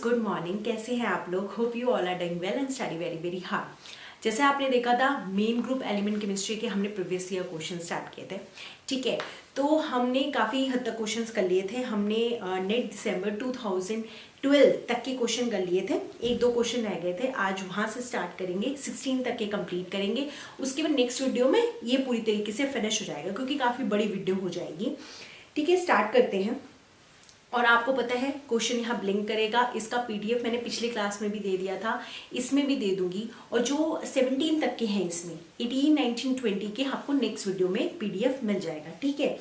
Good morning. कैसे हैं आप लोग? Hope you all are doing well and study very very hard. जैसे आपने देखा था मेन ग्रुप एलिमेंट केमिस्ट्री के हमने प्रीवियस ईयर क्वेश्चन स्टार्ट किए थे, ठीक है। तो हमने काफ़ी हद तक क्वेश्चंस कर लिए थे। हमने नेट दिसंबर 2012 तक के क्वेश्चन कर लिए थे, एक दो क्वेश्चन रह गए थे। आज वहाँ से स्टार्ट करेंगे, 16 तक के कंप्लीट करेंगे। उसके बाद नेक्स्ट वीडियो में ये पूरी तरीके से फिनिश हो जाएगा क्योंकि काफ़ी बड़ी वीडियो हो जाएगी, ठीक है। स्टार्ट करते हैं। और आपको पता है क्वेश्चन यहाँ ब्लिंक करेगा। इसका पीडीएफ मैंने पिछले क्लास में भी दे दिया था, इसमें भी दे दूंगी। और जो 17 तक के हैं इसमें 18, 19, 20 के आपको नेक्स्ट वीडियो में पीडीएफ मिल जाएगा, ठीक है।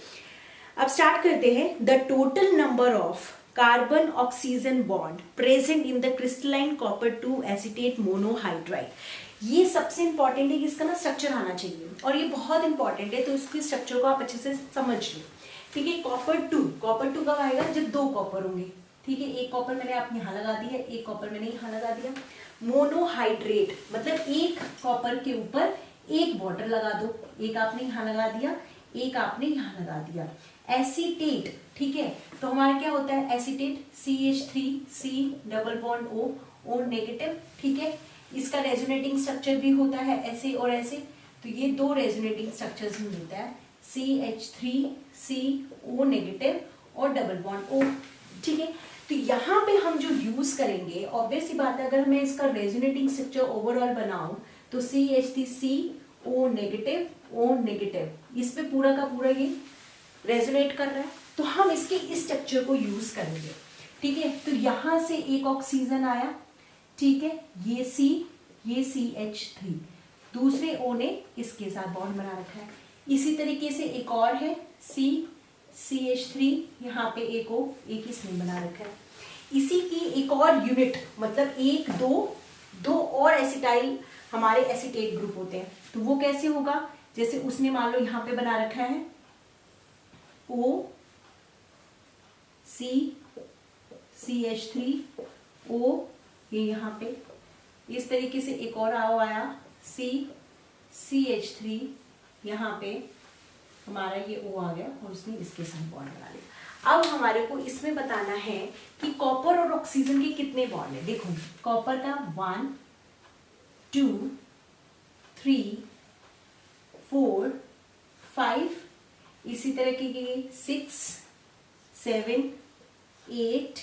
अब स्टार्ट करते हैं। The total number of carbon oxygen bond present in the crystalline copper 2 acetate monohydride. ये सबसे इंपॉर्टेंट है कि इसका ना स्ट्रक्चर आना चाहिए और ये बहुत इंपॉर्टेंट है, तो इसके स्ट्रक्चर को आप अच्छे से समझ लो, ठीक है। कॉपर टू कब आएगा? जब दो कॉपर होंगे, ठीक है। एक कॉपर मैंने आप यहाँ लगा दिया, एक कॉपर मैंने यहाँ लगा दिया। मोनोहाइड्रेट मतलब एक कॉपर के ऊपर एक वाटर लगा दो, एक आपने यहाँ लगा दिया, एक आपने यहाँ लगा दिया। एसीटेट, ठीक है। तो हमारा क्या होता है? Acetate CH3C double bond O negative, ठीक है। इसका रेजोनेटिंग स्ट्रक्चर भी होता है ऐसे और ऐसे, तो ये दो रेजोनेटिंग स्ट्रक्चर्स में मिलता है, CH3CO नेगेटिव और डबल बॉन्ड O, ठीक है। तो यहाँ पे हम जो यूज करेंगे, ऑब्वियस सी बात है, अगर मैं इसका रेजोनेटिंग स्ट्रक्चर ओवरऑल बनाऊं तो CH3CO नेगेटिव O नेगेटिव, इस पे पूरा का पूरा ये रेजोनेट कर रहा है, तो हम इसके इस स्ट्रक्चर को यूज करेंगे, ठीक है। तो यहां से एक ऑक्सीजन आया, ठीक है, ये C, ये CH3, दूसरे O ने इसके साथ बॉन्ड बना रखा है। इसी तरीके से एक और है CH3, यहाँ पे एक O, एक इसने बना रखा है। इसी की एक और यूनिट, मतलब एक दो और एसिटाइल हमारे एसीटेट ग्रुप होते हैं, तो वो कैसे होगा? जैसे उसने मान लो यहाँ पे बना रखा है O CH3O, ये यहाँ पे इस तरीके से एक और आया CH3, यहाँ पे हमारा ये O आ गया और उसने इसके साथ बॉन्ड बना लिया। अब हमारे को इसमें बताना है कि कॉपर और ऑक्सीजन के कितने बॉन्ड है। देखो कॉपर का 1 2 3 4 5, इसी तरह के 6 7 8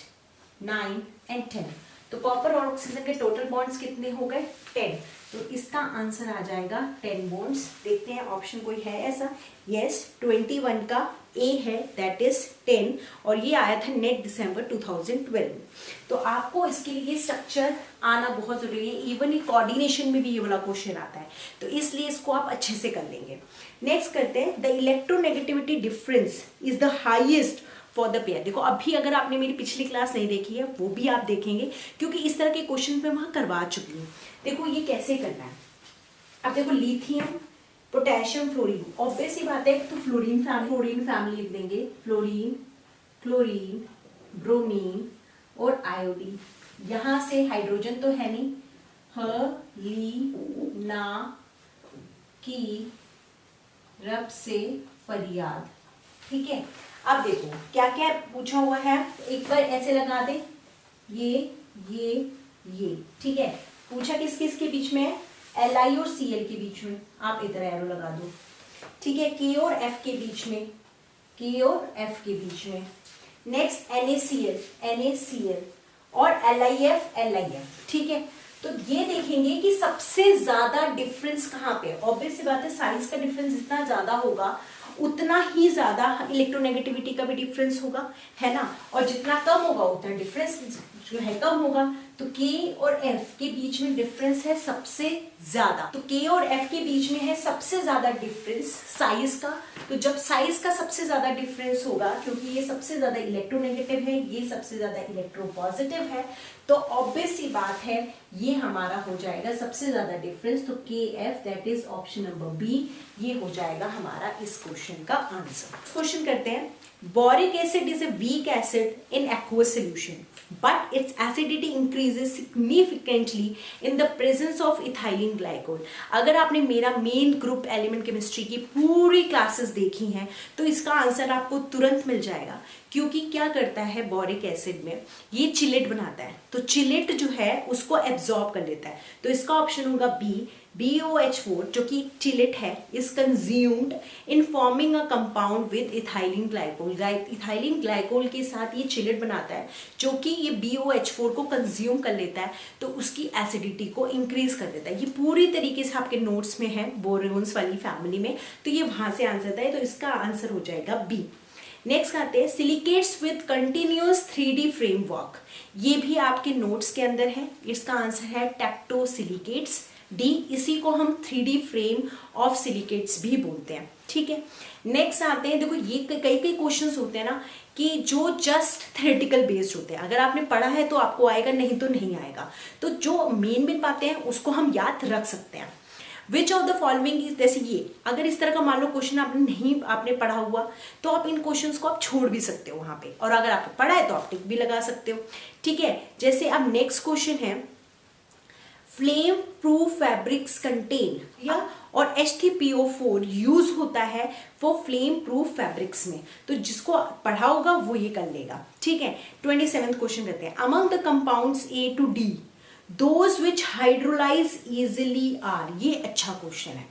9 एंड 10। तो कॉपर और ऑक्सीजन के टोटल बॉन्ड्स कितने हो गए? 10। तो इसका आंसर आ जाएगा 10 बॉन्ड्स। देखते हैं ऑप्शन कोई है ऐसा। यस, 21 का ए है, दैट इज 10, और ये आया था नेट दिसंबर 2012 में। तो आपको इसके लिए स्ट्रक्चर आना बहुत जरूरी है। इवन ये कोऑर्डिनेशन में भी ये वाला क्वेश्चन आता है, तो इसलिए इसको आप अच्छे से कर लेंगे। नेक्स्ट करते हैं। The electronegativity difference is the highest for the pair. देखो अभी अगर आपने मेरी पिछली क्लास नहीं देखी है वो भी आप देखेंगे, क्योंकि इस तरह के क्वेश्चन पे वहां करवा चुकी हूँ। देखो ये कैसे करना है। अब देखो लिथियम, पोटेशियम, फ्लोरीन, ऑब्वियस ही बात है, तो फ्लोरीन फैमिली लिख देंगे। फ्लोरीन, क्लोरीन, ब्रोमीन और आयोडीन। यहां से हाइड्रोजन तो है नहीं, ह ली ना की रब से फरियाद, ठीक है। अब देखो क्या क्या पूछा हुआ है, एक बार ऐसे लगा दे, ये, ठीक है। पूछा किस किस के बीच में है? Li और Cl के बीच में, आप इधर एरो लगा दो, ठीक है। K और F के बीच में, नेक्स्ट NaCl और LiF, ठीक है। तो ये देखेंगे कि सबसे ज्यादा डिफरेंस कहाँ पे है। ऑब्वियस सी बात है, साइज का डिफरेंस जितना ज्यादा होगा उतना ही ज्यादा इलेक्ट्रोनेगेटिविटी का भी डिफरेंस होगा, है ना। और जितना कम होगा उतना डिफरेंस जो है कम होगा। तो K और F के बीच में डिफरेंस है सबसे ज्यादा, तो K और F के बीच में है सबसे ज्यादा डिफरेंस साइज का। तो जब साइज का सबसे ज्यादा डिफरेंस होगा, क्योंकि ये सबसे ज्यादा इलेक्ट्रोनेगेटिव है, ये सबसे ज्यादा इलेक्ट्रोपॉजिटिव है, तो ऑब्वियस सी बात है ये हमारा हो जाएगा सबसे ज्यादा डिफरेंस। तो KF, that is option number B, ये हो जाएगा हमारा इस क्वेश्चन का आंसर। क्वेश्चन करते हैं। Boric acid is a weak acid in aqueous solution, but its acidity increases significantly in the presence of ethylene glycol। अगर आपने मेरा मेन ग्रुप एलिमेंट केमिस्ट्री की पूरी क्लासेस देखी हैं तो इसका आंसर आपको तुरंत मिल जाएगा, क्योंकि क्या करता है बोरिक एसिड में, ये चिलेट बनाता है, तो चिलेट जो है उसको एब्जॉर्ब कर लेता है। तो इसका ऑप्शन होगा बी, BOH4 जो कि चिलेट है, is consumed in forming a compound with ethylene glycol. Ethylene glycol के साथ ये चिलेट बनाता है जो कि ये BOH4 को कंज्यूम कर लेता है, तो उसकी एसिडिटी को इंक्रीज कर देता है। ये पूरी तरीके से आपके नोट्स में है बोरोन्स वाली फैमिली में, तो ये वहां से आंसर है, तो इसका आंसर हो जाएगा बी। नेक्स्ट आते हैं silicates with continuous 3D framework, ये भी आपके नोट्स के अंदर है, इसका आंसर है टेक्टोसिलिकेट्स, डी। इसी को हम 3D फ्रेम ऑफ सिलिकेट्स भी बोलते हैं, ठीक है। नेक्स्ट आते हैं, देखो ये कई क्वेश्चंस होते हैं ना कि जो जस्ट थ्योरेटिकल बेस्ड होते हैं, अगर आपने पढ़ा है तो आपको आएगा, नहीं तो नहीं आएगा। तो जो मेन बातें हैं उसको हम याद रख सकते हैं। विच ऑफ द फॉलोइंग इज, जैसे ये अगर इस तरह का मान लो क्वेश्चन आपने पढ़ा हुआ, तो आप इन क्वेश्चंस को आप छोड़ भी सकते हो वहां पे, और अगर आपने पढ़ा है तो आप टिक भी लगा सकते हो, ठीक है। जैसे अब नेक्स्ट क्वेश्चन है फ्लेम प्रूफ फैब्रिक्स कंटेन, या और H3PO4 यूज होता है वो फ्लेम प्रूफ फैब्रिक्स में, तो जिसको पढ़ा होगा वो ये कर लेगा, ठीक है। 27th क्वेश्चन कहते हैं among the compounds A to D those which hydrolyse easily are, ये अच्छा क्वेश्चन है,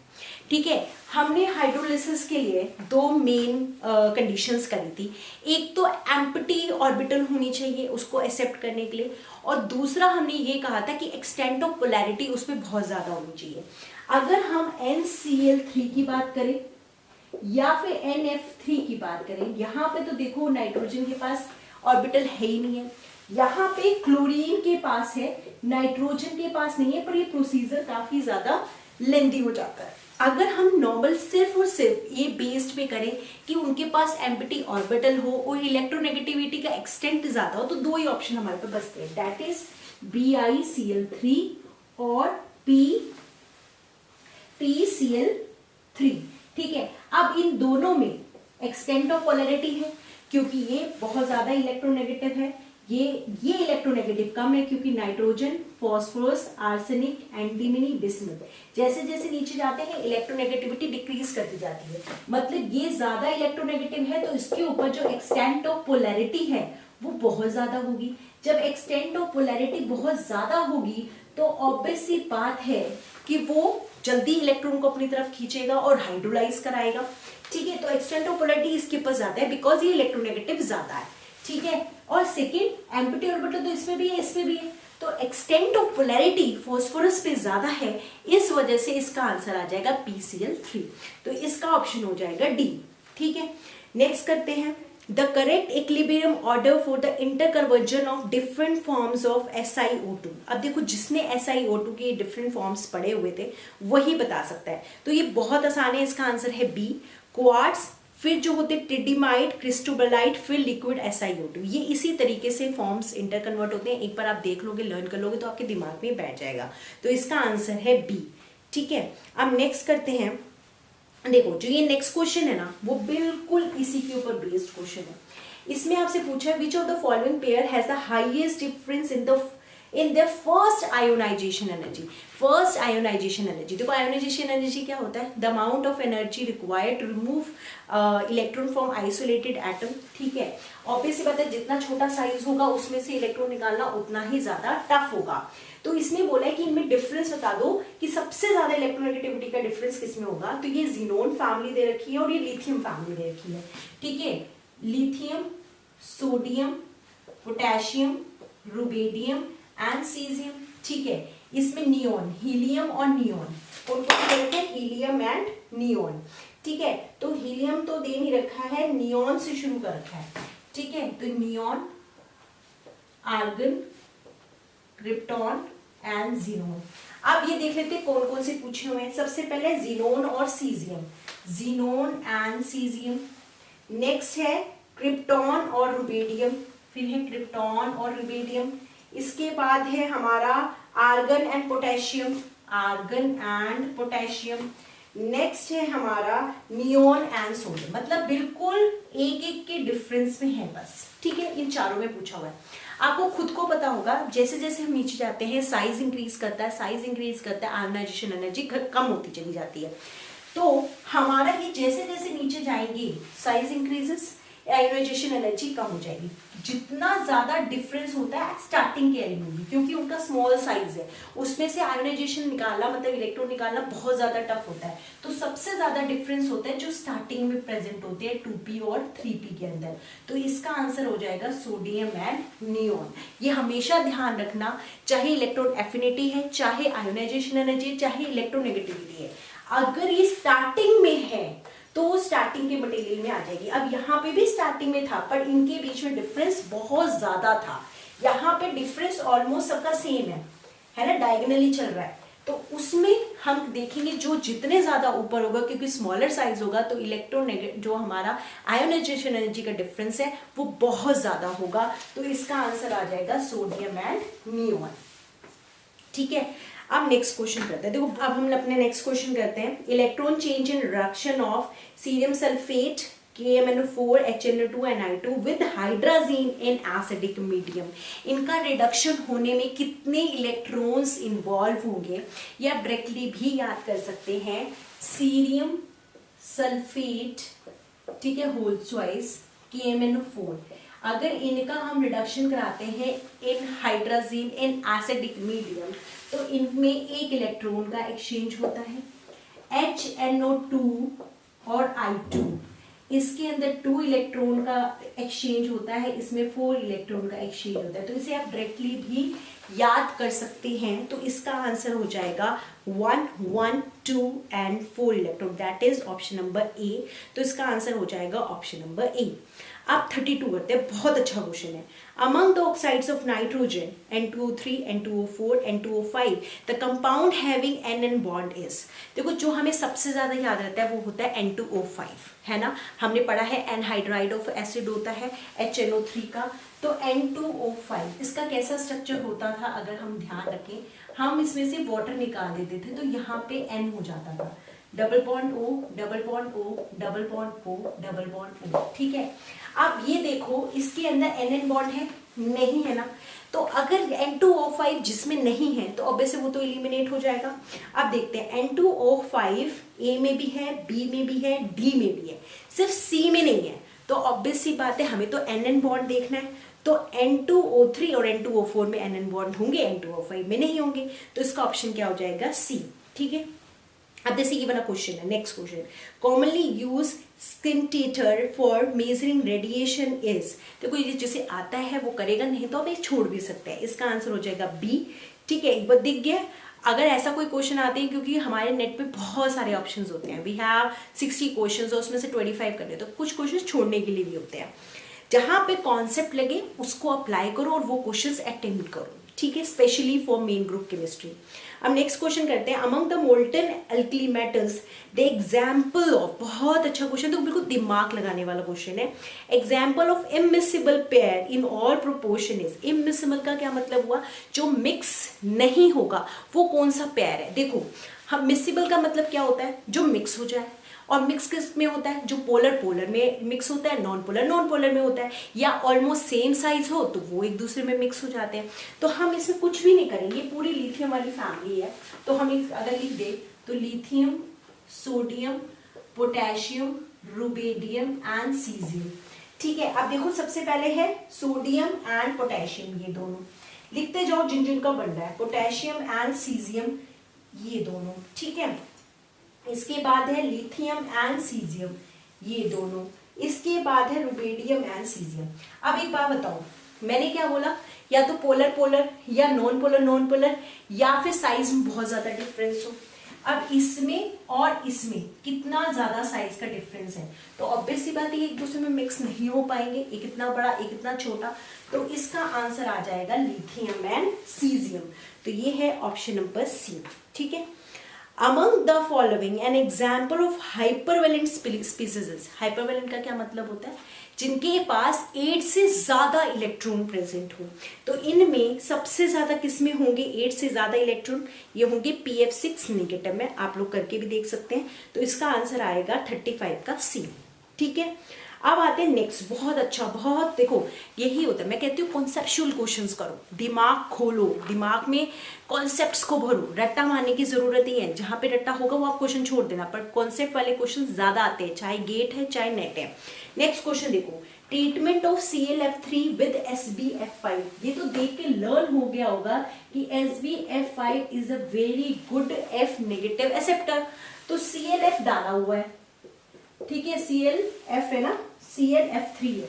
ठीक है। हमने हाइड्रोलिसिस के लिए दो मेन कंडीशंस करी थी, एक तो एम्प्टी ऑर्बिटल होनी चाहिए उसको एक्सेप्ट करने के लिए, और दूसरा हमने ये कहा था कि एक्सटेंट ऑफ पोलैरिटी उसमें बहुत ज्यादा होनी चाहिए। अगर हम NCl3 की बात करें या फिर NF3 की बात करें, यहाँ पे तो देखो नाइट्रोजन के पास ऑर्बिटल है ही नहीं है, यहाँ पे क्लोरीन के पास है, नाइट्रोजन के पास नहीं है, पर ये प्रोसीजर काफी ज्यादा लेंदी हो जाता है। अगर हम नॉर्मल सिर्फ और सिर्फ ये बेस्ड पे करें कि उनके पास एम्प्टी ऑर्बिटल हो और इलेक्ट्रोनेगेटिविटी का एक्सटेंट ज्यादा हो, तो दो ही ऑप्शन हमारे पास बचते हैं, दैट इज BiCl3 और PCl3, ठीक है। अब इन दोनों में एक्सटेंट ऑफ पोलैरिटी है क्योंकि ये बहुत ज्यादा इलेक्ट्रोनेगेटिव है, ये इलेक्ट्रोनेगेटिव कम है क्योंकि nitrogen, phosphorus, arsenic, antimony, bismuth, जैसे जैसे नीचे जाते हैं इलेक्ट्रोनेगेटिविटी डिक्रीज करती जाती है, मतलब ये ज्यादा इलेक्ट्रोनेगेटिव है तो इसके ऊपर जो एक्सटेंट ऑफ पोलैरिटी है वो बहुत ज्यादा होगी। जब एक्सटेंट ऑफ पोलैरिटी बहुत ज्यादा होगी तो ऑब्वियस सी बात है कि वो जल्दी इलेक्ट्रॉन को अपनी तरफ खींचेगा और हाइड्रोलाइज कराएगा, ठीक है। तो एक्सटेंट ऑफ पोलैरिटी इसके ऊपर ज्यादा है बिकॉज ये इलेक्ट्रोनेगेटिव ज्यादा है, ठीक है। और सेकेंड एम्प्टी ऑर्बिटल तो इसमें भी है इसमें भी है, तो एक्सटेंट ऑफ पोलैरिटी फॉस्फोरस पे ज्यादा है, इस वजह से इसका आंसर आ जाएगा PCl3, तो इसका ऑप्शन हो जाएगा डी, ठीक है। नेक्स्ट करते हैं the correct equilibrium order for the interconversion of different forms of SiO2। अब देखो जिसने SiO2 के डिफरेंट फॉर्म्स पढ़े हुए थे वही बता सकता है, तो ये बहुत आसान है, इसका आंसर है बी, क्वार्ट्ज, फिर जो होते ट्रिडिमाइट, क्रिस्टोबलाइट, फिर लिक्विड SiO2, ये इसी तरीके से फॉर्म्स इंटर कन्वर्ट होते हैं। एक बार आप देख लोगे, लर्न कर लोगे तो आपके दिमाग में बैठ जाएगा, तो इसका आंसर है बी, ठीक है। अब नेक्स्ट करते हैं, देखो जो ये नेक्स्ट क्वेश्चन है ना वो बिल्कुल इसी के ऊपर बेस्ड क्वेश्चन है। इसमें आपसे पूछा है which of the following pair has the highest difference in the first ionisation energy. First ionisation energy, देखो आयोनाइजेशन एनर्जी क्या होता है, the amount of energy required to remove electron from isolated atom, ठीक है। ऑब्वियसली बात है जितना छोटा साइज होगा उसमें से इलेक्ट्रॉन निकालना उतना ही ज्यादा टफ होगा, तो इसने बोला है कि इनमें डिफरेंस बता दो कि सबसे ज्यादा इलेक्ट्रोनेगेटिविटी का डिफरेंस किसमें होगा, तो ये जीनोन फैमिली दे रखी है और ये लिथियम फैमिली दे रखी है, ठीक है। Lithium, sodium, potassium, rubidium and caesium, ठीक है। इसमें नियोन, हीलियम और नियोन, उनको दे रखे हैं हीलियम एंड नियोन, ठीक है। तो हीलियम तो दे नहीं रखा है, नियोन से शुरू कर रखा है, ठीक है। तो neon, argon, krypton and xenon. अब ये देख लेते हैं कौन कौन से पूछे हुए हैं। सबसे पहले जीनोन और caesium, xenon and caesium. Next है क्रिप्टॉन और रुबेडियम, फिर है क्रिप्टॉन और रुबेडियम। इसके बाद है हमारा argon and potassium, argon and potassium. Next है हमारा नियोन एंड सोडियम, मतलब बिल्कुल एक एक के डिफरेंस में है बस, ठीक है। इन चारों में पूछा हुआ है, आपको खुद को पता होगा जैसे जैसे हम नीचे जाते हैं साइज इंक्रीज करता है, साइज इंक्रीज करता है, आयोनाइजेशन एनर्जी कम होती चली जाती है। तो हमारा ये जैसे जैसे नीचे जाएंगे साइज इंक्रीजेस, आयोनाइजेशन एनर्जी कम हो जाएगी। जितना ज्यादा डिफरेंस होता है स्टार्टिंग के एलिमेंट में, क्योंकि उनका स्मॉल साइज है, उसमें से आयोनाइजेशन निकालना मतलब इलेक्ट्रॉन निकालना बहुत ज्यादा टफ होता है। तो सबसे ज्यादा डिफरेंस होता है जो स्टार्टिंग में प्रेजेंट होते हैं 2p और 3p के अंदर। तो इसका आंसर हो जाएगा सोडियम एंड नियॉन। ये हमेशा ध्यान रखना, चाहे इलेक्ट्रॉन एफिनिटी है, चाहे आयोनाइजेशन एनर्जी है, चाहे इलेक्ट्रोनेगेटिविटी है, अगर ये स्टार्टिंग में है तो वो स्टार्टिंग के मटेरियल में आ जाएगी। अब यहाँ पे भी स्टार्टिंग में था, पर इनके बीच में डिफरेंस बहुत ज्यादा था। यहाँ पे डिफरेंस ऑलमोस्ट सबका सेम है ना, डायगोनली चल रहा है। तो उसमें हम देखेंगे जो जितने ज्यादा ऊपर होगा, क्योंकि स्मॉलर साइज होगा, तो इलेक्ट्रॉन जो हमारा आयोनाइजेशन एनर्जी का डिफरेंस है वो बहुत ज्यादा होगा। तो इसका आंसर आ जाएगा सोडियम एंड नियॉन। ठीक है, अब नेक्स्ट क्वेश्चन करते हैं। देखो अब हम अपने नेक्स्ट क्वेश्चन करते हैं, electron change in reaction of cerium sulphate KMnO4 HNO2 Ni2 with hydrazine in acidic medium. इनका रिडक्शन होने में कितने इलेक्ट्रॉन्स इन्वॉल्व होंगे, या डायरेक्टली भी याद कर सकते हैं सीरियम सल्फेट, ठीक है, होल चॉइस KMnO4। अगर इनका हम रिडक्शन कराते हैं इन हाइड्राजीन इन एसिडिक मीडियम, तो इनमें एक इलेक्ट्रॉन का एक्सचेंज होता है HNO2 और I2। इसके अंदर 2 इलेक्ट्रॉन का एक्सचेंज होता है, इसमें 4 इलेक्ट्रॉन का एक्सचेंज होता है। तो इसे आप डायरेक्टली भी याद कर सकते हैं। तो इसका आंसर हो जाएगा 1, 1, 2 and 4 electron, that is option number A. तो इसका आंसर हो जाएगा ऑप्शन नंबर ए। अब 32 करते हैं, बहुत अच्छा क्वेश्चन है। Among the oxides of nitrogen N2O3, N2O4, N2O5 the compound having NN bond is. देखो जो हमें सबसे ज्यादा याद रहता है वो होता है N2O5, है ना, हमने पढ़ा है एनहाइड्राइड ऑफ एसिड होता है HNO3 का। तो N2O5 इसका कैसा स्ट्रक्चर होता था, अगर हम ध्यान रखें, हम इसमें से वाटर निकाल देते थे, तो यहाँ पे N हो जाता था, double bond O, double bond O, double bond O, double bond O। ठीक है, अब ये देखो इसके अंदर NN बॉन्ड है नहीं, है ना। तो अगर N2O5 जिसमें नहीं है तो ऑब्वियसली वो तो एलिमिनेट हो जाएगा। अब देखते हैं N2O5 A में भी है, B में भी है, D में भी है, सिर्फ C में नहीं है। तो ऑब्वियस सी बात है, हमें तो NN बॉन्ड देखना है। तो N2O3 और N2O4 में NN बॉन्ड होंगे, N2O5 में नहीं होंगे। तो इसका ऑप्शन क्या हो जाएगा, C। ठीक है, अब जैसे ये वाला क्वेश्चन है, next question, commonly use scintillator for measuring radiation is. देखो ये जैसे आता है वो करेगा, नहीं तो आप ये छोड़ भी सकते हैं। इसका आंसर हो जाएगा बी। ठीक है, एक बार दिख गया। अगर ऐसा कोई क्वेश्चन आते हैं, क्योंकि हमारे नेट पे बहुत सारे ऑप्शंस होते हैं, वी हैव 60 क्वेश्चंस और उसमें से 25 करने, तो कुछ क्वेश्चन छोड़ने के लिए भी होते हैं। जहां पे कॉन्सेप्ट लगे उसको अप्लाई करो और वो क्वेश्चंस अटेम्प्ट करो। ठीक है, specially for main group chemistry. अब नेक्स्ट क्वेश्चन करते हैं, among the molten alkali metals the example of. बहुत अच्छा क्वेश्चन, तो बिल्कुल दिमाग लगाने वाला क्वेश्चन है। Example of immiscible pair in all proportion is. Immiscible का क्या मतलब हुआ, जो मिक्स नहीं होगा वो कौन सा पेयर है। देखो हम मिसिबल का मतलब क्या होता है, जो मिक्स हो जाए, और मिक्स किस में होता है, जो पोलर पोलर में मिक्स होता है, नॉन पोलर में होता है, या ऑलमोस्ट सेम साइज हो तो वो एक दूसरे में मिक्स हो जाते हैं। तो हम इसमें कुछ भी नहीं करेंगे, पूरी लिथियम वाली फैमिली है। तो हम अगर लिख दे तो lithium, sodium, potassium, rubidium and caesium. ठीक है, अब देखो सबसे पहले है सोडियम एंड पोटेशियम, ये दोनों लिखते जाओ जिन जिन का बन रहा है, पोटेशियम एंड सीजियम ये दोनों। ठीक है, इसके बाद है लिथियम एंड सीजियम ये दोनों, इसके बाद है रुबेडियम एंड सीजियम। अब एक बात बताओ, मैंने क्या बोला, या तो पोलर पोलर या नॉन पोलर, या फिर साइज में बहुत ज्यादा डिफरेंस हो। अब इसमें और इसमें कितना ज्यादा साइज का डिफरेंस है, तो ऑब्वियस सी बात है एक दूसरे में मिक्स नहीं हो पाएंगे, एक इतना बड़ा एक इतना छोटा। तो इसका आंसर आ जाएगा लिथियम एंड सीजियम। तो ये है ऑप्शन नंबर सी। ठीक है, Among the following an example of hypervalent species is। hypervalent का क्या मतलब होता है, जिनके पास 8 से ज्यादा इलेक्ट्रॉन प्रेजेंट हो। तो इनमें सबसे ज्यादा किसमें होंगे 8 से ज्यादा इलेक्ट्रॉन, ये होंगे PF6 नेगेटिव में, आप लोग करके भी देख सकते हैं। तो इसका आंसर आएगा 35 का सी। ठीक है, अब आते हैं नेक्स्ट, बहुत अच्छा, बहुत देखो यही होता है, मैं कहती हूँ कॉन्सेप्चुअल क्वेश्चंस करो, दिमाग खोलो, दिमाग में कॉन्सेप्ट्स को भरो, रट्टा मारने की जरूरत ही है। जहां पे रट्टा होगा वो आप क्वेश्चन छोड़ देना, पर कॉन्सेप्ट वाले क्वेश्चन ज्यादा आते हैं, चाहे गेट है चाहे नेट है। नेक्स्ट क्वेश्चन देखो, treatment of ClF3 with SbF5। ये तो देख के लर्न हो गया होगा कि SbF5 is a very good F negative acceptor. तो ClF डाला हुआ है, ठीक है, ClF है ना, ClF3 है,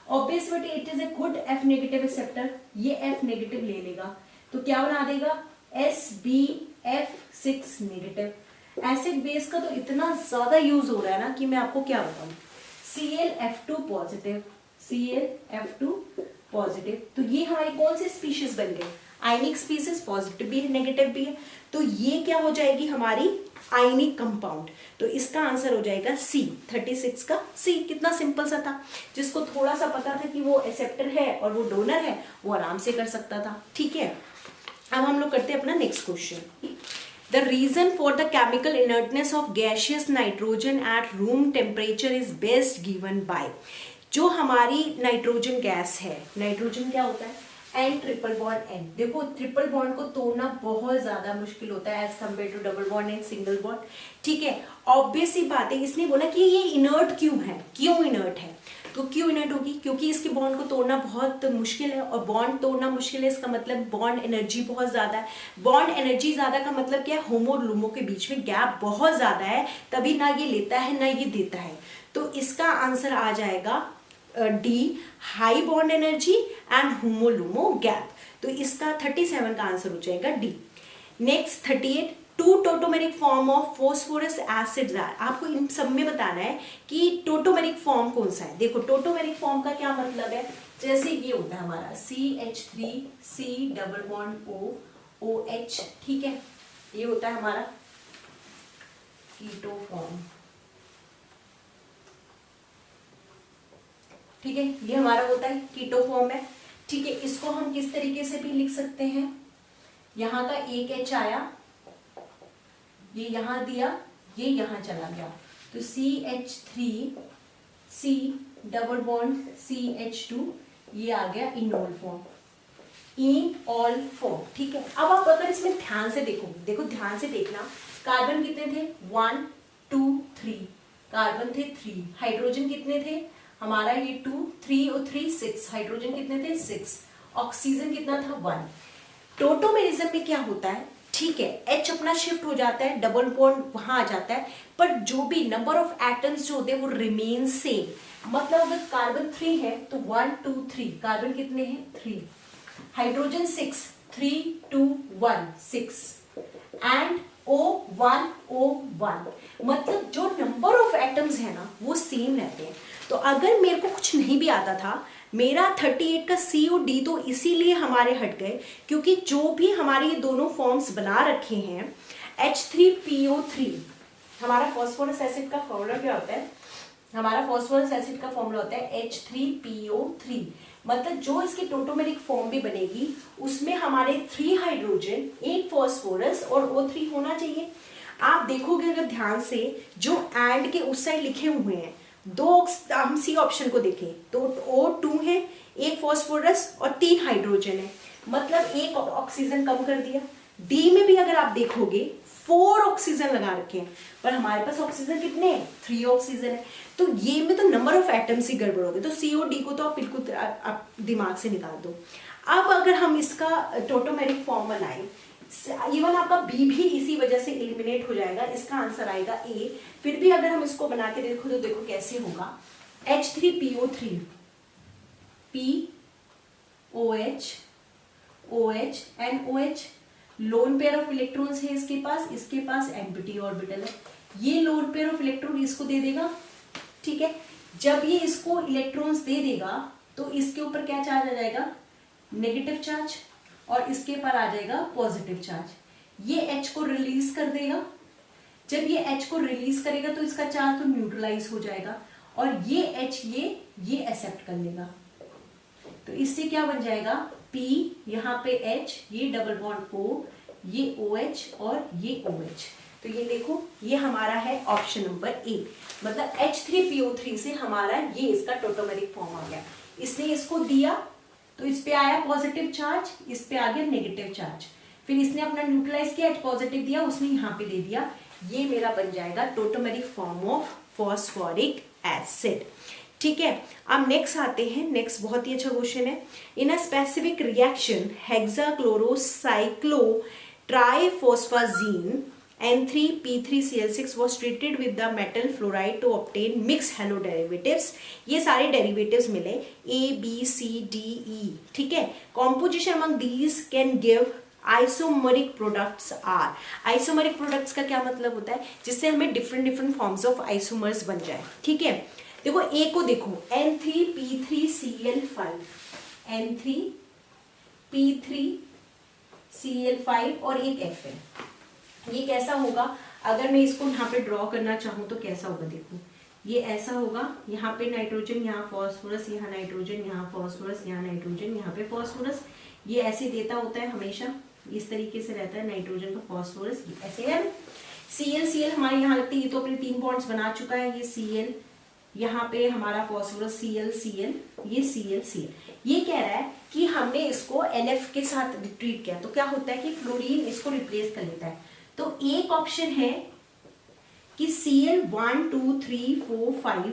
obviously it is a good F negative acceptor. ये F नेगेटिव ले लेगा तो क्या बना देगा, SbF6 नेगेटिव। एसिड बेस का तो इतना ज्यादा यूज हो रहा है ना कि मैं आपको क्या बताऊं। ClF2 पॉजिटिव, ClF2 पॉजिटिव, तो ये हमारी कौन सी स्पीशीज बन गई, आयनिक स्पीशीज, पॉजिटिव भी है नेगेटिव भी है, तो ये क्या हो जाएगी हमारी आयनिक कंपाउंड। तो इसका आंसर हो जाएगा C, 36 का C। कितना सिंपल सा था, जिसको थोड़ा सा पता था कि वो एक्सेप्टर है और वो डोनर है वो आराम से कर सकता था, ठीक है। अब हम लोग करते हैं अपना next question. The reason for the chemical inertness of gaseous nitrogen at room temperature is best given by। जो हमारी नाइट्रोजन गैस है, नाइट्रोजन क्या होता है, N ट्रिपल बॉन्ड N। देखो ट्रिपल बॉन्ड को तोड़ना बहुत ज्यादा मुश्किल होता है as compare to double bond and single bond, ठीक है। ऑब्वियस सी बात है, इसने बोला कि ये इनर्ट क्यों है, क्यों इनर्ट है, तो क्यों इनर्ट होगी, क्योंकि इसके बॉन्ड को तोड़ना बहुत मुश्किल है, और बॉन्ड तोड़ना मुश्किल है इसका मतलब बॉन्ड एनर्जी बहुत ज्यादा है। बॉन्ड एनर्जी ज्यादा का मतलब क्या है, होमो और लूमो के बीच में गैप बहुत ज्यादा है, तभी ना ये लेता है ना ये देता है। तो इसका आंसर आ जाएगा D, high bond energy and HOMO LUMO gap. तो इसका 37 का आंसर हो जाएगा D। Next 38, two tautomeric form of phosphorous acid. आपको इन सब में बताना है कि टोटोमेरिक फॉर्म कौन सा है। देखो टोटोमेरिक फॉर्म का क्या मतलब है, जैसे ये होता है हमारा CH3C double bond O OH, ठीक है, ये होता है हमारा कीटो फॉर्म, ठीक है, ये हमारा होता है कीटो फॉर्म है, ठीक है। इसको हम किस तरीके से भी लिख सकते हैं, यहाँ का एक H आया, ये यहां दिया, ये यहां चला गया, तो CH3C डबल बॉन्ड CH2, ये आ गया इनोल फॉर्म, इनऑल फॉर्म, ठीक है। अब आप अगर इसमें ध्यान से देखोगे, देखो ध्यान से देखना, कार्बन कितने थे 1 2 3, कार्बन थे 3, हाइड्रोजन कितने थे हमारा ये 2 3 और 3 6, हाइड्रोजन कितने थे 6, ऑक्सीजन कितना था 1। टोटोमेरिज्म में क्या होता है, ठीक है, H अपना शिफ्ट हो जाता है, डबल बॉन्ड वहां आ जाता है, पर जो भी नंबर ऑफ एटम्स जो होते हैं वो रिमेन सेम। मतलब अगर कार्बन 3 है तो 1 2 3, कार्बन कितने हैं 3, हाइड्रोजन 6 3 2 1 6 एंड O1 O1, मतलब जो नंबर ऑफ एटम्स है ना वो सेम रहते हैं। तो अगर मेरे को कुछ नहीं भी आता था, मेरा 38 का C और D तो इसीलिए हमारे हट गए क्योंकि जो भी हमारे ये दोनों फॉर्म्स बना रखे हैं, H3PO3, हमारा फॉस्फोरस एसिड का फॉर्मूला क्या होता है, हमारा फॉस्फोरस एसिड का फॉर्मूला होता है H3PO3। मतलब जो इसकी टोटोमेरिक फॉर्म भी बनेगी उसमें हमारे 3 हाइड्रोजन, 1 फॉस्फोरस और O3 होना चाहिए। आप देखोगे अगर ध्यान से, जो एंड के उस साइड लिखे हुए हैं, दो, हम सी ऑप्शन को देखें तो O2 है, 1 फॉस्फोरस और 3 हाइड्रोजन है, मतलब 1 ऑक्सीजन कम कर दिया। डी में भी अगर आप देखोगे 4 ऑक्सीजन लगा रखे हैं, पर हमारे पास ऑक्सीजन कितने हैं 3 ऑक्सीजन है, तो ये में तो नंबर ऑफ एटम्स ही गड़बड़ हो गए। तो सी और डी को तो आप बिल्कुल आप दिमाग से निकाल दो। अब अगर हम इसका टोटोमेरिक फॉर्म बनाएं, इवन आपका बी भी इसी वजह से एलिमिनेट हो जाएगा, इसका आंसर आएगा ए। फिर भी अगर हम इसको बना के देखो तो देखो कैसे होगा, H3PO3 POH OH and OH, lone pair of electrons है इसके पास एम्प्टी ऑर्बिटल है, ये लोन पेयर ऑफ इलेक्ट्रॉन इसको दे देगा, ठीक है। जब ये इसको इलेक्ट्रॉन्स दे देगा तो इसके ऊपर क्या चार्ज आ जाएगा, नेगेटिव चार्ज, और इसके पर आ जाएगा पॉजिटिव चार्ज। ये H को रिलीज कर देगा, जब ये H को रिलीज करेगा तो इसका चार्ज तो न्यूट्रलाइज हो जाएगा, और ये H ये एक्सेप्ट कर लेगा, तो इससे क्या बन जाएगा P, यहाँ पे H, ये डबल बॉन्ड O, ये OH और ये OH। तो ये देखो ये हमारा है ऑप्शन नंबर ए, मतलब H3PO3 से हमारा ये इसका टोटोमेरिक फॉर्म आ गया। इसने इसको दिया तो इस पे आया पॉजिटिव चार्ज, इस पे आ गया नेगेटिव चार्ज, फिर इसने अपना न्यूट्रलाइज किया, H पॉजिटिव दिया, उसने यहाँ पे दे दिया, ये मेरा बन जाएगा टोटोमेरिक फॉर्म ऑफ फॉस्फोरिक एसिड। ठीक है, अब नेक्स्ट आते हैं। नेक्स्ट बहुत ही अच्छा क्वेश्चन है। In a specific reaction hexachlorocyclo triphosphazene N3P3Cl6 was treated with the metal fluoride to obtain mixed halo derivatives। ये सारे डेरिवेटिव्स मिले A B C D E, ठीक है। Composition among these can give isomeric products are. Isomeric products का क्या मतलब होता है, जिससे हमें different different forms of isomers बन जाए, ठीक है। देखो ए को देखो N3P3Cl5, N3P3Cl5 और एक F है। ये कैसा होगा, अगर मैं इसको यहाँ पे ड्रॉ करना चाहूँ तो कैसा होगा, देखो ये ऐसा होगा, यहाँ पे नाइट्रोजन, यहाँ फॉस्फोरस, यहाँ नाइट्रोजन, यहाँ फॉस्फोरस, यहाँ नाइट्रोजन, यहाँ पे फॉस्फोरस। ये ऐसे देता होता है हमेशा, इस तरीके से रहता है नाइट्रोजन का फॉस्फोरस, ऐसे है। Cl हमारे यहाँ लगती है, ये तो अपने 3 बॉन्ड्स बना चुका है, ये Cl, यहाँ पे हमारा फॉस्फोरस Cl, ये Cl। ये कह रहा है कि हमने इसको NF के साथ ट्रीट किया तो क्या होता है कि फ्लोरीन इसको रिप्लेस कर लेता है। तो एक ऑप्शन है कि Cl 1 2 3 4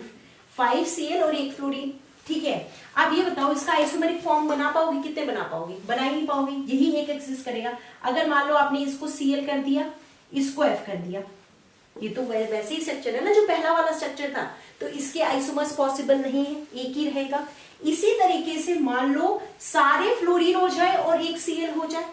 5 Cl और एक फ्लोरीन, ठीक है। अब ये बताओ इसका आइसोमेरिक फॉर्म बना पाओगे, कितने बना पाओगे, बना ही नहीं पाओगे, यही एक एग्जिस्ट करेगा। अगर मान लो आपने इसको Cl कर दिया, इसको F कर दिया, ये तो वैसे ही स्ट्रक्चर है ना जो पहला वाला स्ट्रक्चर था, तो इसके आइसोमर्स पॉसिबल नहीं है, एक ही रहेगा। इसी तरीके से मान लो सारे फ्लोरीन हो जाए और एक Cl हो जाए,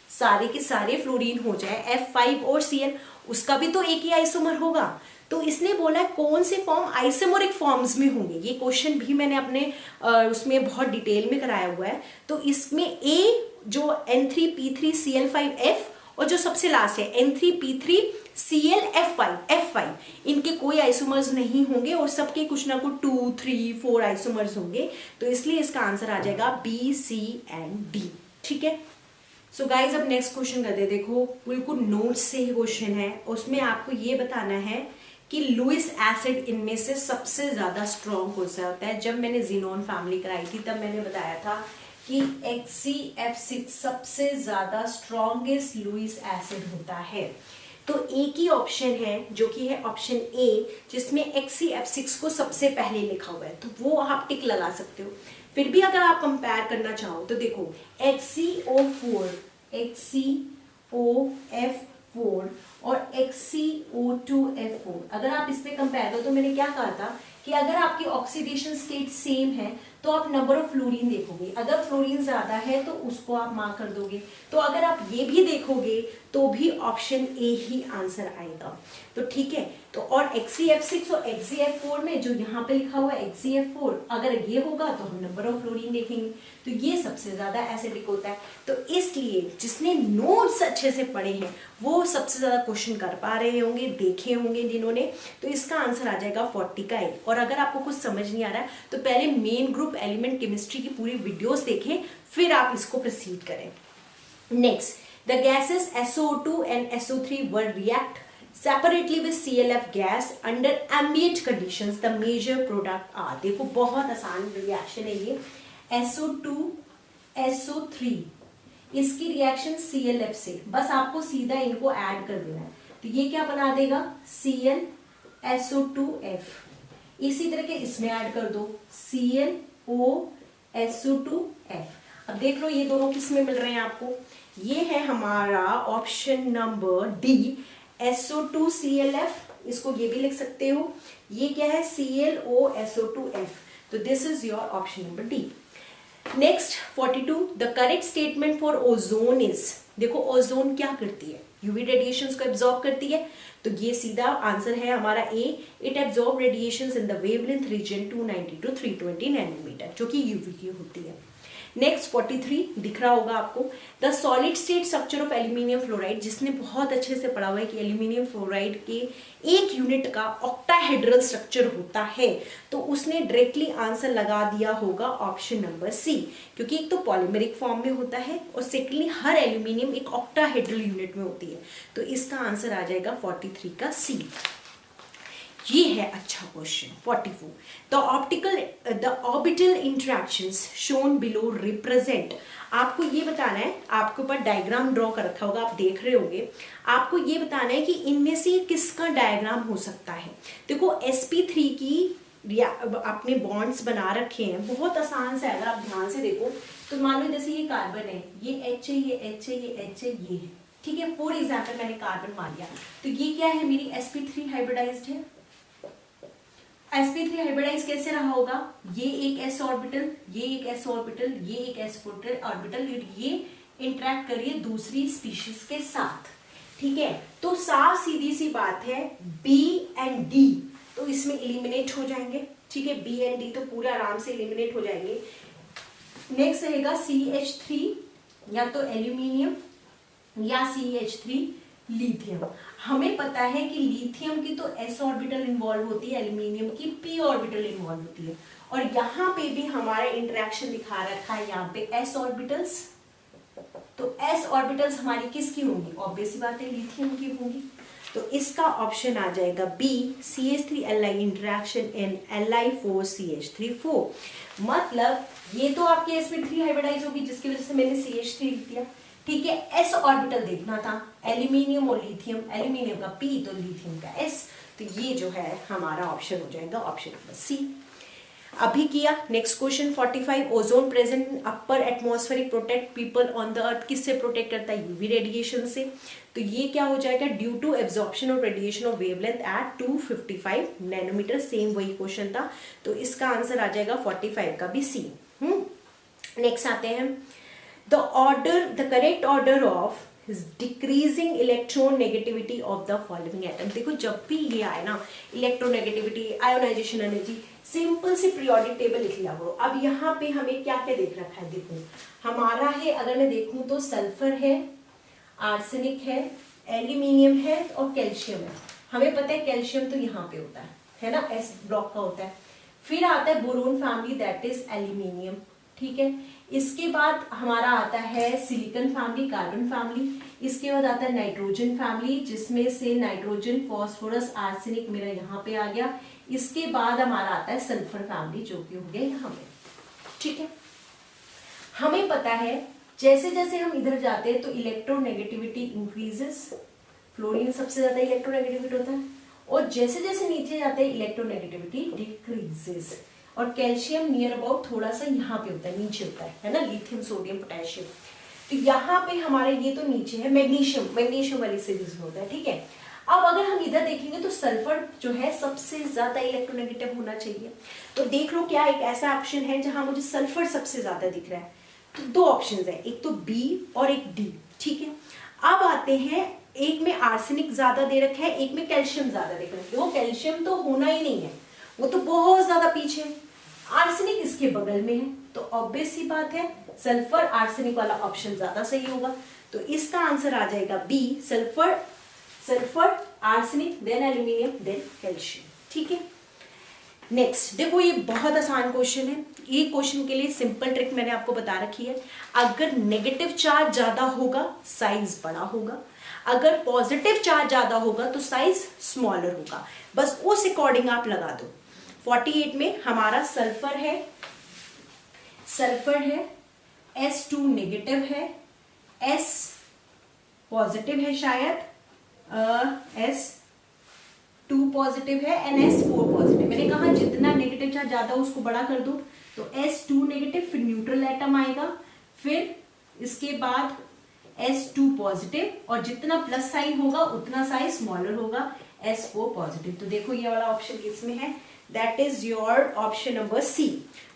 सारे के सारे फ्लोरीन हो जाए F5 और Cl, उसका भी तो एक ही आइसोमर होगा। तो इसने बोला है कौन से फॉर्म आइसोमरिक फॉर्म्स में होंगे। ये क्वेश्चन भी मैंने अपने उसमें बहुत डिटेल में कराया हुआ है। तो इसमें A जो N3P3Cl5F और जो सबसे लास्ट है N3P3Cl F5, इनके कोई आइसोमर्स नहीं होंगे और सबके कुछ ना कुछ 2 3 4 आइसोमर्स होंगे। तो इसलिए इसका आंसर आ जाएगा B, C and D, ठीक है। सो गाइज अब नेक्स्ट क्वेश्चन करते हैं। देखो बिल्कुल नोट्स से ही क्वेश्चन है, उसमें आपको ये बताना है कि लुइस एसिड इनमें से सबसे ज्यादा स्ट्रॉन्ग कौन सा होता है। जब मैंने जीनोन फैमिली कराई थी तब मैंने बताया था कि HCF6 सबसे ज्यादा स्ट्रॉन्गेस्ट लुइस एसिड होता है। तो एक ही ऑप्शन है जो कि है ऑप्शन ए, जिसमें HCF6 को सबसे पहले लिखा हुआ है, तो वो आप टिक लगा सकते हो। फिर भी अगर आप कंपेयर करना चाहो तो देखो HCO4 और HCO2F4, अगर आप इसमें कंपेयर करो तो मैंने क्या कहा था कि अगर आपकी ऑक्सीडेशन स्टेट सेम है तो आप नंबर ऑफ फ्लोरीन देखोगे, अगर फ्लोरीन ज्यादा है तो उसको आप मार्क कर दोगे। तो अगर आप ये भी देखोगे तो भी ऑप्शन ए ही आंसर आएगा। तो ठीक है, तो और HCF6 और HCF4 में जो यहाँ पे लिखा हुआ है HCF4, अगर ये होगा तो हम नंबर ऑफ फ्लोरीन देखेंगे, तो ये सबसे ज्यादा एसिडिक होता है। तो इसलिए जिसने नोट्स अच्छे से पढ़े हैं वो सबसे ज्यादा क्वेश्चन कर पा रहे होंगे, देखे होंगे जिन्होंने, तो इसका आंसर आ जाएगा 40 का 1। और अगर आपको कुछ समझ नहीं आ रहा है तो पहले मेन ग्रुप एलिमेंट केमिस्ट्री की पूरी वीडियोस देखें, फिर आप इसको प्रोसीड करें। Next, the gases SO2 and SO3 will react separately with CLF gas under ambient conditions. The major product are, देखो बहुत आसान रिएक्शन है ये, SO2 SO3 इसकी रिएक्शन CLF से, बस आपको सीधा इनको ऐड कर देना है। तो ये क्या बना देगा Cl SO2F, इसी तरह के इसमें ऐड कर दो ClO SO2F। अब देख लो ये दोनों किस में मिल रहे हैं आपको, ये है हमारा ऑप्शन नंबर डी SO2ClF, इसको ये भी लिख सकते हो, ये क्या है ClO SO2F। तो this is your option number D. Next 42, the correct statement for ozone is, देखो ओजोन क्या करती है, यूवी रेडिएशंस को एब्जॉर्ब करती है, तो ये सीधा आंसर है हमारा A, it absorb radiations in the wavelength region 290 to 320 nanometre, जो कि यूवी की होती है। नेक्स्ट 43 दिख रहा होगा आपको, the solid state structure of aluminium fluoride, जिसने बहुत अच्छे से पढ़ा हुआ है कि एल्यूमिनियम फ्लोराइड के एक यूनिट का ऑक्टाहेड्रल स्ट्रक्चर होता है, तो उसने डायरेक्टली आंसर लगा दिया होगा ऑप्शन नंबर सी, क्योंकि एक तो पॉलीमेरिक फॉर्म में होता है और सेकेंडली हर एल्यूमिनियम एक ऑक्टाहेड्रल यूनिट में होती है। तो इसका आंसर आ जाएगा 43 का सी। ये है अच्छा question 44, the orbital interactions shown below represent, आपको ये बताना है, आपके ऊपर डायग्राम ड्रॉ कर रखा होगा, आप देख रहे होंगे, आपको ये बताना है कि इनमें से किसका डायग्राम हो सकता है। देखो sp3 की आपने बॉन्ड्स बना रखे हैं, बहुत आसान से, अगर आप ध्यान से देखो तो मान लो जैसे ये कार्बन है, ये H है, ये H है, ये H है, ये है, ठीक है। फॉर एग्जाम्पल मैंने कार्बन मान लिया, तो ये क्या है, मेरी sp3 हाइब्रिडाइज्ड है। sp3 हाइब्रिडाइज कैसे रहा होगा, ये एक s ऑर्बिटल, ये एक s ऑर्बिटल, ये एक s ऑर्बिटल, ये इंटरेक्ट करिए दूसरी स्पीशीज के साथ, ठीक है। तो साफ सीधी सी बात है, B एंड D तो इसमें एलिमिनेट हो जाएंगे, ठीक है। B एंड D तो पूरा आराम से एलिमिनेट हो जाएंगे। नेक्स्ट रहेगा CH3, या तो एल्यूमिनियम या CH3 लिथियम। हमें पता है कि लिथियम की तो s ऑर्बिटल इन्वॉल्व होती है, एल्यूमिनियम की p ऑर्बिटल इन्वॉल्व होती है, और यहाँ पे भी हमारा इंटरेक्शन दिखा रखा है, यहाँ पे s ऑर्बिटल्स, तो s ऑर्बिटल्स हमारी किसकी होंगी, ऑब्वियस सी बात है लिथियम की होंगी। तो इसका ऑप्शन आ जाएगा B, CH3Li इंटरेक्शन इन Li4CH3 4। मतलब ये तो आपके sp3 हाइब्रिडाइज होगी, जिसकी वजह से मैंने CH3 लिख दिया, ठीक है। s ऑर्बिटल देखना था, एल्यूमिनियम और लिथियम, एल्यूमिनियम का P तो लिथियम का S, तो ये जो है हमारा ऑप्शन हो जाएगा ऑप्शन नंबर C। अभी किया। Next question 45, ozone present in upper atmospheric protect people on the earth, किससे प्रोटेक्ट करता है, यूवी रेडिएशन से। तो ये क्या हो जाएगा, due to absorption of radiation of wavelength at 255 nanometre, same वही क्वेश्चन था, तो इसका आंसर आ जाएगा 45 का भी C। नेक्स्ट आते हैं, the correct order of decreasing electron negativity of the following atom. देखो जब भी ये आए ना, इलेक्ट्रोनेगेटिविटी, आयोनाइजेशन एनर्जी, सिंपल सी पीरियोडिक टेबल लिख लिया करो। अब यहाँ पे हमें क्या क्या देख रखा है, देखो हमारा है, अगर मैं देखूं तो सल्फर है, आर्सेनिक है, एल्यूमिनियम है और कैल्शियम है। हमें पता है कैल्शियम तो यहाँ पे होता है ना, S ब्लॉक का होता है। फिर आता है boron family, that is aluminium, ठीक है। इसके बाद हमारा आता है सिलिकॉन फैमिली, कार्बन फैमिली। इसके बाद आता है नाइट्रोजन फैमिली, जिसमें से नाइट्रोजन, फॉस्फोरस, आर्सेनिक मेरा यहाँ पे आ गया। इसके बाद हमारा आता है सल्फर फैमिली, जो कि हो गया यहाँ पे, ठीक है। हमें पता है जैसे जैसे हम इधर जाते हैं तो इलेक्ट्रोनेगेटिविटी इंक्रीजेस, फ्लोरीन सबसे ज्यादा इलेक्ट्रोनेगेटिविटी होता है, और जैसे जैसे नीचे जाते हैं इलेक्ट्रोनेगेटिविटी डिक्रीजेस। और कैल्शियम नियर अबाउट थोड़ा सा यहाँ पे होता है, नीचे होता है ना, लिथियम, सोडियम, पोटेशियम। तो यहाँ पे हमारे ये तो नीचे है, मैग्नीशियम वाली सीरीज में होता है, ठीक है। अब अगर हम इधर देखेंगे तो सल्फर जो है सबसे ज्यादा इलेक्ट्रोनेगेटिव होना चाहिए। तो देख लो क्या एक ऐसा ऑप्शन है जहां मुझे सल्फर सबसे ज्यादा दिख रहा है। तो दो ऑप्शन है, एक तो B और एक D, ठीक है। अब आते हैं, एक में आर्सेनिक ज्यादा दे रखा है, एक में कैल्शियम ज्यादा दे रखा है। वो कैल्शियम तो होना ही नहीं है, वो तो बहुत ज्यादा पीछे है, आर्सेनिक इसके बगल में है, तो ऑब्वियस सी बात है सल्फर आर्सेनिक वाला ऑप्शन ज्यादा सही होगा। तो इसका आंसर आ जाएगा B, sulphur arsenic, then aluminium, then calcium, ठीक है। नेक्स्ट देखो, ये बहुत आसान क्वेश्चन है। ये क्वेश्चन के लिए सिंपल ट्रिक मैंने आपको बता रखी है। अगर नेगेटिव चार्ज ज्यादा होगा साइज बड़ा होगा, अगर पॉजिटिव चार्ज ज्यादा होगा तो साइज स्मॉलर होगा, बस उस अकॉर्डिंग आप लगा दो। 48 में हमारा सल्फर है, S2 नेगेटिव है, S पॉजिटिव है शायद, S2 पॉजिटिव है एंड S4 पॉजिटिव। मैंने कहा जितना नेगेटिव चार्ज ज्यादा उसको बड़ा कर दो, तो S2 नेगेटिव, फिर न्यूट्रल एटम आएगा, फिर इसके बाद S2 पॉजिटिव, और जितना प्लस साइन होगा उतना साइज स्मॉलर होगा, S4 पॉजिटिव। तो देखो ये वाला ऑप्शन किसमें है, that is your option number C।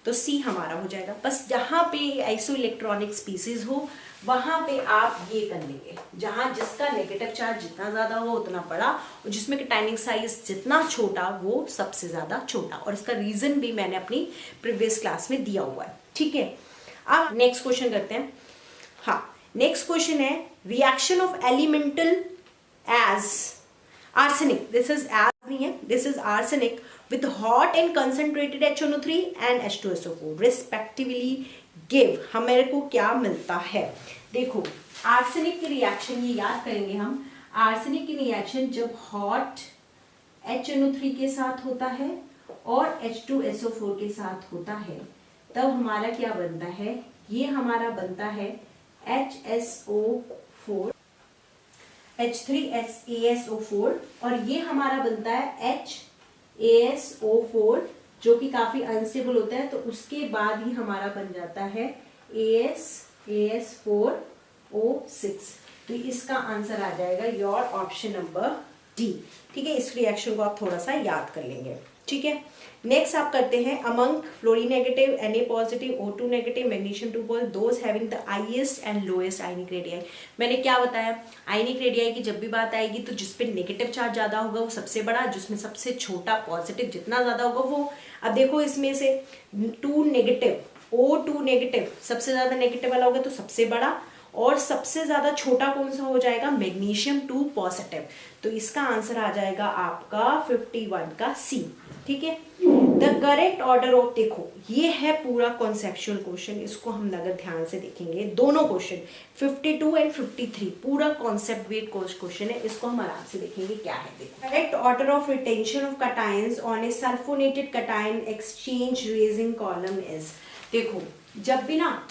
तो C हमारा हो जाएगा। बस जहां पे आइसो इलेक्ट्रॉनिक स्पीसीज हो वहां पे आप ये कर लेंगे, जहां जिसका नेगेटिव चार्ज जितना ज्यादा हो उतना बड़ा, और जिसमें टाइमिंग साइज जितना छोटा वो सबसे ज्यादा छोटा। और इसका रीजन भी मैंने अपनी प्रीवियस क्लास में दिया हुआ है, ठीक है। अब नेक्स्ट क्वेश्चन करते हैं। हाँ, नेक्स्ट क्वेश्चन है reaction of elemental as arsenic, this is as नहीं है, this is arsenic with hot and concentrated HNO3 and H2SO4 respectively give, हमारे को क्या मिलता है। देखो आर्सेनिक की रिएक्शन ये याद करेंगे हम, आर्सेनिक की रिएक्शन जब हॉट HNO3 के साथ होता है और H2SO4 के साथ होता है तब हमारा क्या बनता है, ये हमारा बनता है HSO4 H3ASO4 और ये हमारा बनता है HASO4 जो कि काफी अनस्टेबल होता है, तो उसके बाद ही हमारा बन जाता है AS4O6। तो इसका आंसर आ जाएगा योर ऑप्शन नंबर डी। ठीक है, इस रिएक्शन को आप थोड़ा सा याद कर लेंगे। ठीक है, नेक्स्ट आप करते हैं among fluorine negative, Na positive, O2 negative, magnesium 2 positive, those having the highest and lowest ionic radii. मैंने क्या बताया, आयनिक रेडियाई की जब भी बात आएगी तो जिस पे नेगेटिव चार्ज ज्यादा होगा वो सबसे बड़ा, जिसमें सबसे छोटा पॉजिटिव जितना ज्यादा होगा वो। अब देखो इसमें से 2 नेगेटिव, O2 नेगेटिव सबसे ज्यादा नेगेटिव वाला होगा तो सबसे बड़ा, और सबसे ज्यादा छोटा कौन सा हो जाएगा, मैग्नीशियम 2 पॉजिटिव। तो इसका आंसर आ जाएगा आपका 51 का सी। ठीक है, द करेक्ट ऑर्डर ऑफ, देखो ये है पूरा कॉन्सेप्चुअल क्वेश्चन, इसको हम अगर ध्यान से देखेंगे दोनों क्वेश्चन 52 एंड 53 पूरा कॉन्सेप्ट बेस्ड क्वेश्चन है, इसको हम आराम से देखेंगे क्या है। देखो, correct order of retention of cations on a sulphonated cation exchange resin column is. देखो जब भी ना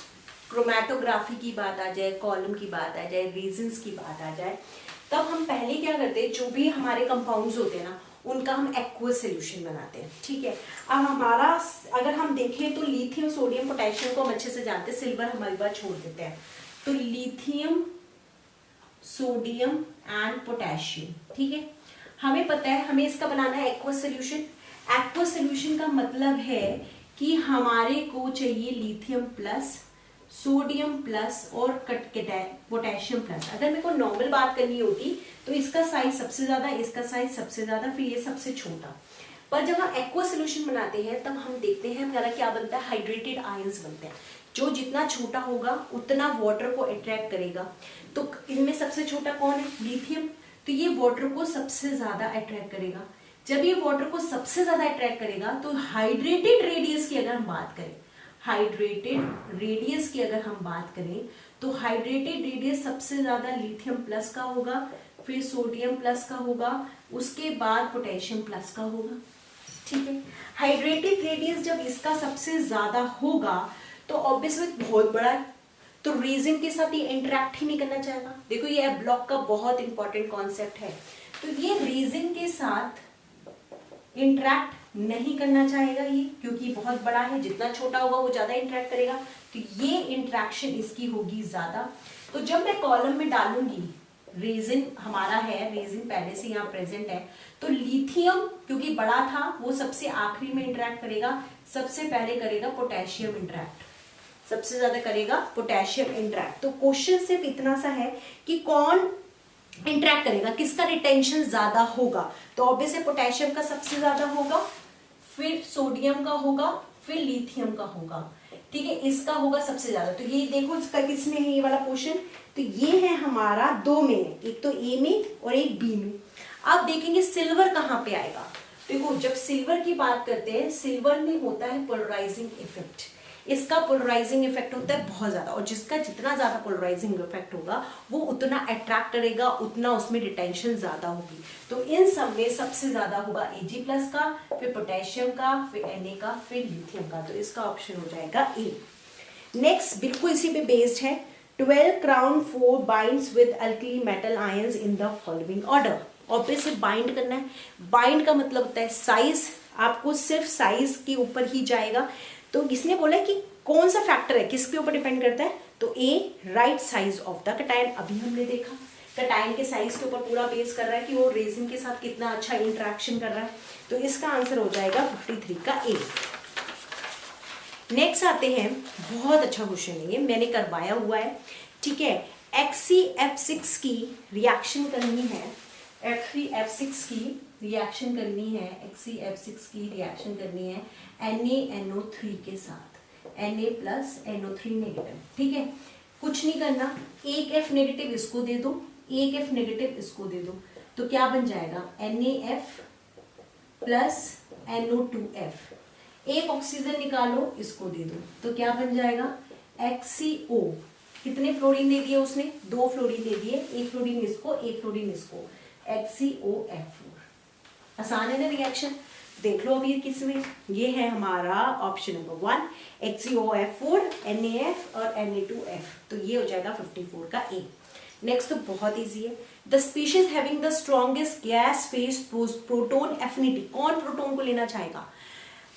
क्रोमैटोग्राफी की बात आ जाए, कॉलम की बात आ जाए, रीजन्स की बात आ जाए, तब हम पहले क्या करते हैं, जो भी हमारे कंपाउंड्स होते हैं ना उनका हम एक्वस सोल्यूशन बनाते हैं। ठीक है, अब हमारा अगर हम देखें तो लिथियम, सोडियम, पोटेशियम को हम अच्छे से जानते हैं, सिल्वर हमारी बात छोड़ देते हैं। तो लिथियम, सोडियम एंड पोटेशियम, ठीक है, हमें पता है हमें इसका बनाना है एक्वस सोल्यूशन। एक्वस सोल्यूशन का मतलब है कि हमारे को चाहिए लिथियम प्लस, सोडियम प्लस और पोटेशियम प्लस। अगर मेरे को नॉर्मल बात करनी होती तो इसका साइज सबसे ज्यादा, इसका साइज सबसे ज्यादा, फिर ये सबसे छोटा। पर जब हम एक्वस सोल्यूशन बनाते हैं तब हम देखते हैं हमारा क्या बनता है, हाइड्रेटेड आयंस बनते हैं, जो जितना छोटा होगा उतना वाटर को अट्रैक्ट करेगा। तो इनमें सबसे छोटा कौन है, लिथियम, तो ये वाटर को सबसे ज्यादा अट्रैक्ट करेगा। जब ये वाटर को सबसे ज्यादा अट्रैक्ट करेगा तो हाइड्रेटेड रेडियस की अगर हम बात करें, हाइड्रेटेड रेडियस की अगर हम बात करें तो हाइड्रेटेड रेडियस सबसे ज्यादा लिथियम प्लस का होगा, फिर सोडियम प्लस का होगा, उसके बाद पोटेशियम प्लस का होगा। ठीक है, हाइड्रेटेड रेडियस जब इसका सबसे ज्यादा होगा तो ऑब्वियसली बहुत बड़ा है, तो रीजन के साथ ये इंटरेक्ट ही नहीं करना चाहेगा। देखो ये ब्लॉक का बहुत इंपॉर्टेंट कॉन्सेप्ट है, तो ये रीजन के साथ इंटरेक्ट नहीं करना चाहेगा ये, क्योंकि बहुत बड़ा है, जितना छोटा होगा वो ज्यादा इंटरेक्ट करेगा, तो ये इंटरेक्शन इसकी होगी ज्यादा। तो जब मैं कॉलम में डालूंगी, रेजिन हमारा है, रेजिन पहले से यहाँ प्रेजेंट है, तो लिथियम क्योंकि बड़ा था वो सबसे आखिरी में इंटरेक्ट करेगा, सबसे पहले करेगा पोटेशियम इंटरेक्ट, सबसे ज्यादा करेगा पोटेशियम इंटरेक्ट। तो क्वेश्चन सिर्फ इतना सा है कि कौन इंटरेक्ट करेगा, किसका रिटेंशन ज्यादा होगा, तो ऑब्वियसली पोटेशियम का सबसे ज्यादा होगा, फिर सोडियम का होगा, फिर लिथियम का होगा। ठीक है, इसका होगा सबसे ज्यादा। तो ये देखो इसका किसमें है ये वाला पोर्शन, तो ये है हमारा दो में, एक तो ए में और एक बी में। अब देखेंगे सिल्वर कहाँ पे आएगा। देखो जब सिल्वर की बात करते हैं, सिल्वर में होता है पोलराइजिंग इफेक्ट, इसका पोलराइजिंग इफेक्ट होता है बहुत ज्यादा, और जिसका जितना ज्यादा पोलराइजिंग इफेक्ट होगा वो उतना अट्रैक्ट करेगा, उतना उसमें रिटेंशन ज्यादा होगी। तो इन सब में सबसे ज्यादा होगा Ag प्लस का, फिर पोटेशियम का, फिर Na का, फिर लिथियम का। तो इसका ऑप्शन हो जाएगा ए। नेक्स्ट बिल्कुल इसी पे बेस्ड है, 12 crown 4 binds with alkali metal ions in the following order. Obviously bind करना है, बाइंड का मतलब होता है साइज, आपको सिर्फ साइज के ऊपर ही जाएगा। तो इसने बोला कि कौन सा फैक्टर है, किसके ऊपर डिपेंड करता है, तो a right size of the cation. अभी हमने देखा कटायन के साइज के ऊपर पूरा बेस कर रहा है कि वो रेजिन के साथ कितना अच्छा इंटरेक्शन कर रहा है। तो इसका आंसर हो जाएगा 53 का ए। नेक्स्ट आते हैं, बहुत अच्छा क्वेश्चन है ये, मैंने करवाया हुआ है। ठीक है, XeF6 की रिएक्शन करनी है, XeF6 की रिएक्शन करनी है, XeF6 की रिएक्शन करनी है NaNO3 के साथ, Na प्लस NO3 नेगेटिव। ठीक है, कुछ नहीं करना, एक F नेगेटिव इसको दे दो, एक F नेगेटिव इसको दे दो, तो क्या बन जाएगा NaF प्लस NO2F। एक ऑक्सीजन निकालो, इसको दे दो, तो क्या बन जाएगा XeO। कितने फ्लोरीन दे दिए उसने, 2 फ्लोरीन दे दिए, एक फ्लोरीन इसको, एक फ्लोरीन इसको, XeOF4। आसान है ना रिएक्शन, देख लो अभी किसमें, ये है हमारा ऑप्शन नंबर 1 XeOF4, NaF और Na2F। तो ये हो जाएगा 54 का ए। नेक्स्ट तो बहुत इजी है, the species having the strongest gas phase proton affinity. कौन प्रोटोन को लेना चाहेगा,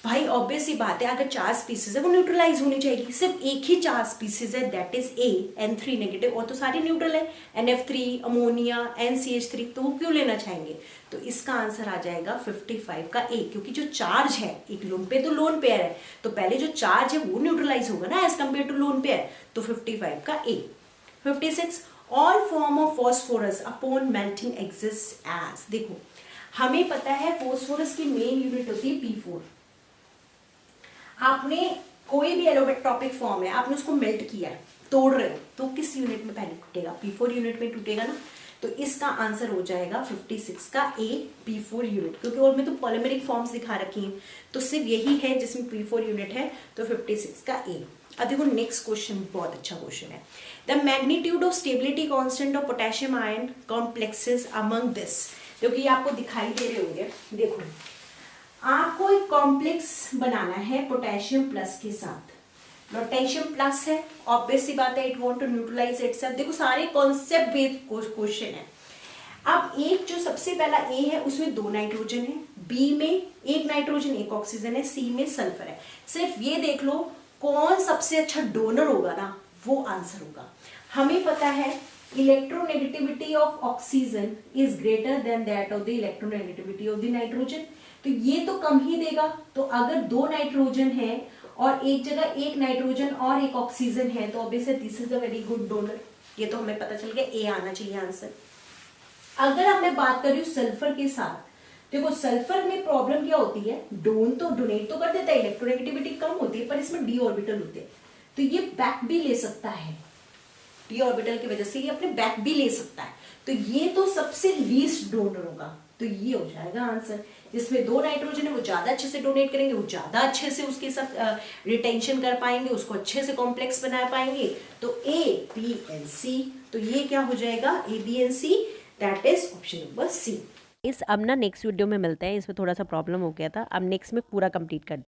भाई ऑब्वियस सी बात है, अगर 4 स्पीसीज है वो न्यूट्रलाइज होनी चाहिए। सिर्फ एक ही 4 स्पीसीज है, that is a, N3 negative, और तो सारे न्यूट्रल है, NF3, अमोनिया, NCH3, तो वो क्यों लेना चाहेंगे? तो इसका आंसर आ जाएगा 55 का ए, क्योंकि जो चार्ज है एक लोन पे तो लोन पेयर है, तो पहले जो चार्ज है वो न्यूट्रलाइज होगा ना as compare to lone pair, तो 55 का A. 56, all form of phosphorus upon melting exist as, देखो हमें पता है फॉस्फोरस की मेन यूनिट होती है P4। आपने कोई भी एलोट्रॉपिक फॉर्म है, आपने उसको मेल्ट किया है, तोड़ रहे हो, तो किस यूनिट में पहले टूटेगा? P4 यूनिट में टूटेगा ना। तो इसका आंसर हो जाएगा 56 का ए, P4 यूनिट, क्योंकि और में तो पॉलीमेरिक फॉर्म्स दिखा रखी हैं, तो सिर्फ यही है जिसमें P4 यूनिट है, तो 56 का ए। अब देखो नेक्स्ट क्वेश्चन, बहुत अच्छा क्वेश्चन है। The magnitude of stability constant of potassium ion complexes among this, क्योंकि ये आपको दिखाई दे रहे होंगे। देखो आपको एक कॉम्प्लेक्स बनाना है पोटेशियम प्लस के साथ, पोटेशियम प्लस है, ऑब्वियस सी बात है it want to neutralise itself. देखो सारे कॉन्सेप्ट बेस्ड क्वेश्चन है। अब एक जो सबसे पहला ए है उसमें 2 नाइट्रोजन है, बी में 1 नाइट्रोजन 1 ऑक्सीजन है, सी में सल्फर है। सिर्फ ये देख लो कौन सबसे अच्छा डोनर होगा ना, वो आंसर होगा। हमें पता है electronegativity of oxygen is greater than that of the electronegativity of the nitrogen, तो ये तो कम ही देगा। तो अगर 2 नाइट्रोजन है और एक जगह 1 नाइट्रोजन और 1 ऑक्सीजन है, तो obviously this is a very good donor. ये तो हमें पता चल गया, ए आना चाहिए आंसर। अगर अब मैं बात कर रही हूँ सल्फर के साथ, देखो सल्फर में प्रॉब्लम क्या होती है, डोनेट तो कर देता है, इलेक्ट्रोनेगेटिविटी कम होती है, पर इसमें डी ऑर्बिटल होते हैं, तो ये बैक भी ले सकता है, डी ऑर्बिटल की वजह से ये अपने बैक भी ले सकता है, तो ये तो सबसे लीस्ट डोनर होगा, तो ये हो जाएगा आंसर। जिसमें 2 नाइट्रोजन है वो ज्यादा अच्छे से डोनेट करेंगे, वो ज्यादा अच्छे से उसके साथ रिटेंशन कर पाएंगे, उसको अच्छे से कॉम्प्लेक्स बना पाएंगे, तो ए, बी एंड सी, तो ये क्या हो जाएगा, A, B and C, that is option number C. अब ना नेक्स्ट वीडियो में मिलते हैं, इसमें थोड़ा सा प्रॉब्लम हो गया था, अब नेक्स्ट में पूरा कंप्लीट कर